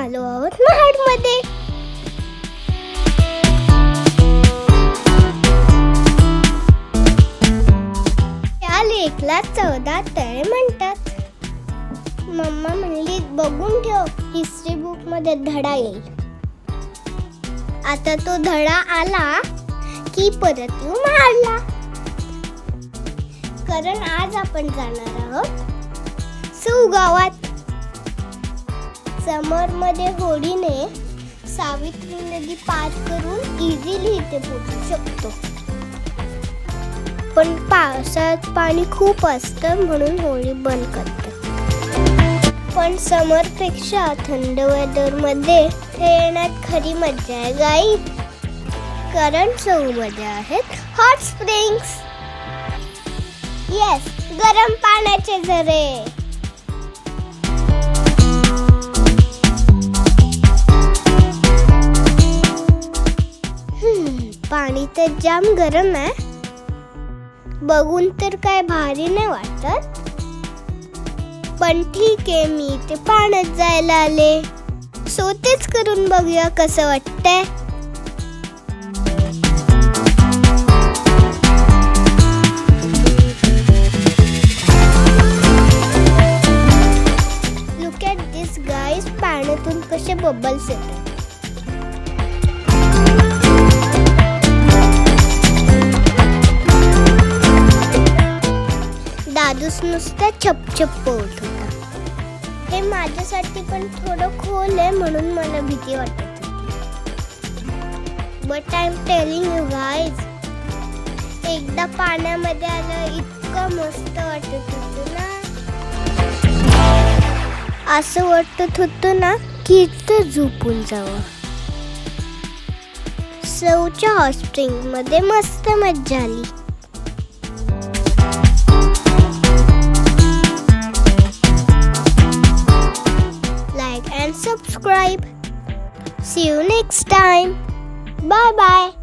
आलो आहोत महाडमध्ये. या लेकला 14 तळे म्हणतात. मम्मा म्हणली बघून ठेव, हिस्ट्री बुक मध्ये धडा येईल. आता तो धडा आला की परत येऊ महाडला. कारण आज आपण जाणार आहोत सौ गावात. समर मध्ये होडीने सावित्री नदी पार करून इझिली इथे पोहोचू शकतो. पण पावसात पाणी खूप असतं म्हणून होडी बंद करते. पण समर पेक्षा थंड वेदर मध्ये येण्यात खरी मजा आहे गाई. कारण सौ मध्ये आहेत हॉट स्प्रिंग्स. येस, गरम पाण्याचे झरे. पाणी तर जाम गरम आहे. बघून तर काय भारी नाही वाटत. पण ठीक आहे, मी ते पाण्यात जायला आले, सो तेच करून बघूया कसं वाटतंय. लुक ॲट दिस गाईज, पाण्यातून कसे बबल्स येतात. दादूस नुसता छपछप होत होता. हे माझ्यासाठी पण थोडं खोल आहे म्हणून मला भीती वाटत होती. But I am telling you guys, एकदा पाण्यामध्ये आलं इतकं मस्त वाटत होतं ना. असं वाटत होतं ना की इथं झोपून जावं. सौच्या हॉट स्प्रिंग मध्ये मस्त मज्जा आली. Like and subscribe. See you next time. Bye bye.